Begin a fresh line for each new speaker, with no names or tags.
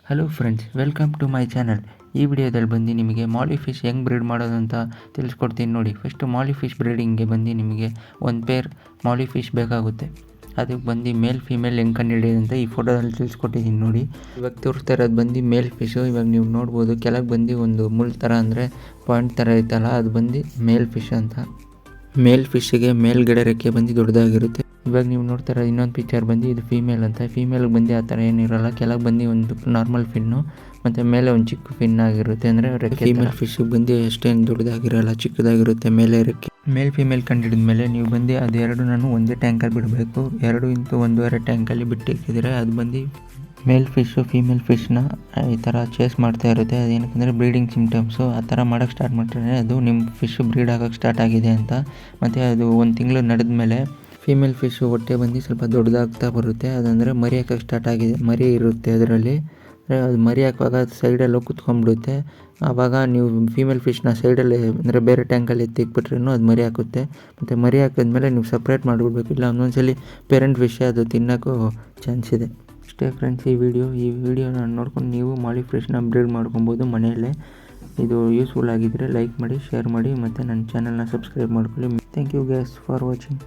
Hello friends, welcome to my channel. ಈ ವಿಡಿಯೋದಲ್ಲಿ ಬಂದು ನಿಮಗೆ ಮಾಲಿ ಫಿಶ್ ಹೆಂಗೆ ಬ್ರೀಡ್ ಮಾಡೋದು ಅಂತ ತಿಳಿಸ್ಕೊಡ್ತೀನಿ ನೋಡಿ. ಫಸ್ಟು ಮಾಲಿ ಫಿಶ್ ಬ್ರೀಡಿಂಗ್ಗೆ ಬಂದು ನಿಮಗೆ ಒಂದು ಪೇರ್ ಮಾಲಿ ಫಿಶ್ ಬೇಕಾಗುತ್ತೆ. ಅದಕ್ಕೆ ಬಂದು ಮೇಲ್ ಫೀಮೇಲ್ ಹೆಂಗೆ ಕಂಡುಹಿಡಿಯೋದು ಅಂತ ಈ ಫೋಟೋದಲ್ಲಿ ತಿಳಿಸ್ಕೊಟ್ಟಿದ್ದೀನಿ ನೋಡಿ. ಇವಾಗ ತೋರಿಸ್ತಾ ಇರೋದು ಬಂದು ಮೇಲ್ ಫಿಶು. ಇವಾಗ ನೀವು ನೋಡ್ಬೋದು ಕೆಳಗೆ ಬಂದು ಒಂದು ಮುಳ್ಳು ಥರ ಅಂದರೆ ಪಾಯಿಂಟ್ ಥರ ಇತ್ತಲ್ಲ, ಅದು ಬಂದು ಮೇಲ್ ಫಿಶ್ ಅಂತ. ಮೇಲ್ ಫಿಶ್ಗೆ ಮೇಲ್ಗಡೆ ರೆಕ್ಕೆ ಬಂದು ದೊಡ್ಡದಾಗಿರುತ್ತೆ. ಇವಾಗ ನೀವು ನೋಡ್ತಾ ಇರೋ ಇನ್ನೊಂದು ಪಿಕ್ಚರ್ ಬಂದು ಇದು ಫೀಮೇಲ್ ಅಂತ. ಫೀಮೇಲ್ಗೆ ಬಂದು ಆ ಥರ ಏನಿರೋಲ್ಲ, ಕೆಳಗೆ ಬಂದು ಒಂದು ನಾರ್ಮಲ್ ಫಿನ್ನು ಮತ್ತು ಮೇಲೆ ಒಂದು ಚಿಕ್ಕ ಫಿನ್ ಆಗಿರುತ್ತೆ. ಅಂದರೆ ರೆಕ್ಕೆ ಫೀಮೇಲ್ ಫಿಶ್ಗೆ ಬಂದು ಅಷ್ಟೇನು ದೊಡ್ಡದಾಗಿರೋಲ್ಲ, ಚಿಕ್ಕದಾಗಿರುತ್ತೆ ಮೇಲೆ ರೆಕ್ಕೆ. ಮೇಲ್ ಫೀಮೇಲ್ ಕಂಡಿಡಿದ ಮೇಲೆ ನೀವು ಬಂದು ಅದೆರಡು ನಾನು ಒಂದೇ ಟ್ಯಾಂಕಲ್ಲಿ ಬಿಡಬೇಕು. 2x1.5 ಟ್ಯಾಂಕಲ್ಲಿ ಬಿಟ್ಟಿಕ್ಕಿದ್ರೆ ಅದು ಬಂದು ಮೇಲ್ ಫಿಶ್ಶು ಫೀಮೇಲ್ ಫಿಶ್ನ ಈ ಥರ ಚೇಸ್ ಮಾಡ್ತಾ ಇರುತ್ತೆ. ಅದೇನಕ್ಕಂದರೆ ಬ್ರೀಡಿಂಗ್ ಸಿಮ್ಟಮ್ಸು. ಆ ಥರ ಮಾಡೋಕ್ಕೆ ಸ್ಟಾರ್ಟ್ ಮಾಡ್ತಾರೆ ಅದು ನಿಮ್ಮ ಫಿಶ್ಶು ಬ್ರೀಡ್ ಆಗೋಕ್ಕೆ ಸ್ಟಾರ್ಟ್ ಆಗಿದೆ ಅಂತ. ಮತ್ತು ಅದು 1 ತಿಂಗಳು ನಡೆದ ಮೇಲೆ ಫೀಮೇಲ್ ಫಿಶ್ಶು ಹೊಟ್ಟೆ ಬಂದು ಸ್ವಲ್ಪ ದೊಡ್ಡದಾಗ್ತಾ ಬರುತ್ತೆ. ಅದಂದರೆ ಮರಿ ಹಾಕೋಕ್ಕೆ ಸ್ಟಾರ್ಟ್ ಆಗಿದೆ, ಮರಿ ಇರುತ್ತೆ ಅದರಲ್ಲಿ. ಅದು ಮರಿ ಹಾಕುವಾಗ ಸೈಡಲ್ಲಿ ಕೂತ್ಕೊಂಡ್ಬಿಡುತ್ತೆ. ಆವಾಗ ನೀವು ಫೀಮೇಲ್ ಫಿಶ್ನ ಸೈಡಲ್ಲಿ ಅಂದರೆ ಬೇರೆ ಟ್ಯಾಂಕಲ್ಲಿ ಎತ್ತಿಕ್ಬಿಟ್ರೂ ಅದು ಮರಿ ಹಾಕುತ್ತೆ. ಮತ್ತು ಮರಿ ಹಾಕಿದ್ಮೇಲೆ ನೀವು ಸಪ್ರೇಟ್ ಮಾಡಿಬಿಡ್ಬೇಕು, ಇಲ್ಲ ಒಂದೊಂದ್ಸಲಿ ಪೇರೆಂಟ್ ಫಿಶ್ ಅದು ತಿನ್ನೋಕ್ಕೂ ಚಾನ್ಸ್ ಇದೆ. ಅಷ್ಟೇ ಫ್ರೆಂಡ್ಸ್, ಈ ವಿಡಿಯೋನ ನೋಡ್ಕೊಂಡು ನೀವು ಮಾಲಿ ಫಿಶ್ನ ಬ್ರೀಡ್ ಮಾಡ್ಕೊಬೋದು ಮನೆಯಲ್ಲೇ. ಇದು ಯೂಸ್ಫುಲ್ ಆಗಿದ್ದರೆ ಲೈಕ್ ಮಾಡಿ, ಶೇರ್ ಮಾಡಿ ಮತ್ತು ನನ್ನ ಚಾನಲ್ನ ಸಬ್ಸ್ಕ್ರೈಬ್ ಮಾಡ್ಕೊಳ್ಳಿ. Thank you guys for watching.